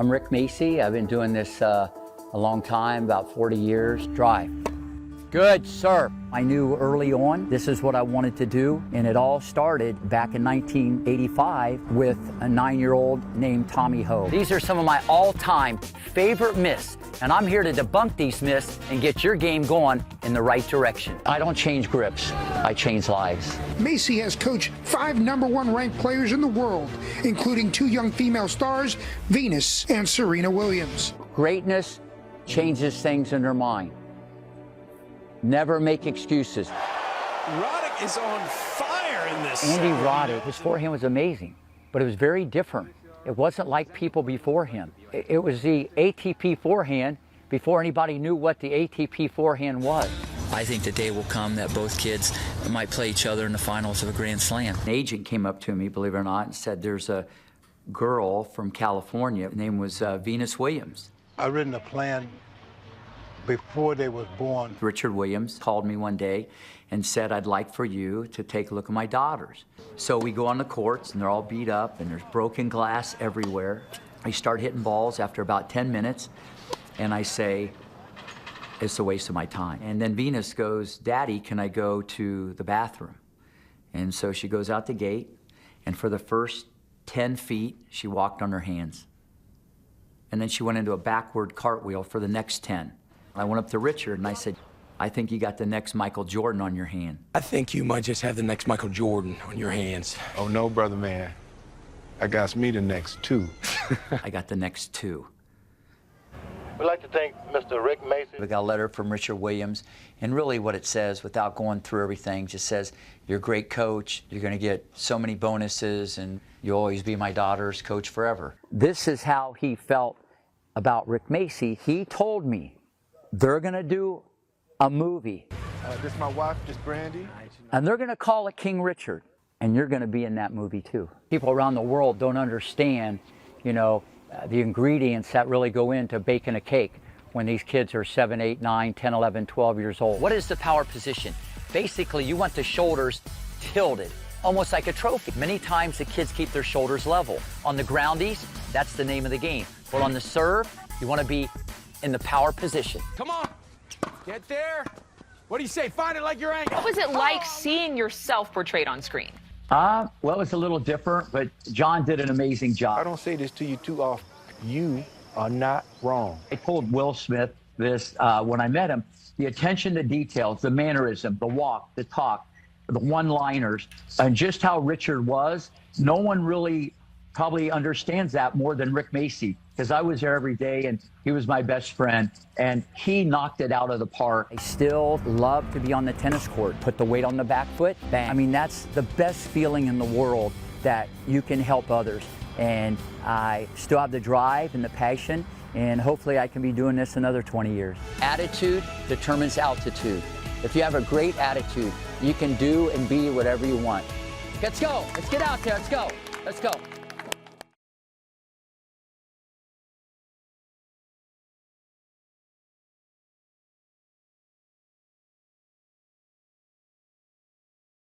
I'm Rick Macci. I've been doing this a long time, about 40 years. Drive. Good, sir. I knew early on this is what I wanted to do, and it all started back in 1985 with a 9-year-old named Tommy Ho. These are some of my all-time favorite myths, and I'm here to debunk these myths and get your game going in the right direction. I don't change grips, I change lives. Macci has coached 5 #1 ranked players in the world, including 2 young female stars, Venus and Serena Williams. Greatness changes things in their mind. Never make excuses. Roddick is on fire in this. Andy Roddick, his forehand was amazing, but it was very different. It wasn't like people before him. It was the ATP forehand before anybody knew what the ATP forehand was. I think the day will come that both kids might play each other in the finals of a Grand Slam. An agent came up to me, believe it or not, and said there's a girl from California. Her name was Venus Williams. I've written a plan before they was born. Richard Williams called me one day and said, I'd like for you to take a look at my daughters. So we go on the courts, and they're all beat up, and there's broken glass everywhere. I start hitting balls after about 10 minutes, and I say, it's a waste of my time. And then Venus goes, Daddy, can I go to the bathroom? And so she goes out the gate, and for the first 10 feet, she walked on her hands. And then she went into a backward cartwheel for the next 10. I went up to Richard and I said, I think you got the next Michael Jordan on your hand. I think you might just have the next Michael Jordan on your hands. Oh, no, brother man. I got me the next 2. I got the next 2. We'd like to thank Mr. Rick Macci. We got a letter from Richard Williams, and really what it says, without going through everything, just says, you're a great coach, you're going to get so many bonuses, and you'll always be my daughter's coach forever. This is how he felt about Rick Macci. He told me, they're going to do a movie. This is my wife, just Brandy. And they're going to call it King Richard. And you're going to be in that movie too. People around the world don't understand, you know, the ingredients that really go into baking a cake when these kids are 7, 8, 9, 10, 11, 12 years old. What is the power position? Basically, you want the shoulders tilted, almost like a trophy. Many times the kids keep their shoulders level. On the groundies, that's the name of the game. But on the serve, you want to be in the power position. Come on, get there. What do you say? Find it like your angle. What was it like seeing yourself portrayed on screen? Well, it's a little different, but John did an amazing job. I don't say this to you too often. You are not wrong. I told Will Smith this when I met him. The attention to details, the mannerism, the walk, the talk, the one-liners, and just how Richard was, no one really probably understands that more than Rick Macci, because I was there every day and he was my best friend and he knocked it out of the park. I still love to be on the tennis court, put the weight on the back foot, bang. I mean, that's the best feeling in the world, that you can help others. And I still have the drive and the passion, and hopefully I can be doing this another 20 years. Attitude determines altitude. If you have a great attitude, you can do and be whatever you want. Let's go. Let's get out there. Let's go. Let's go.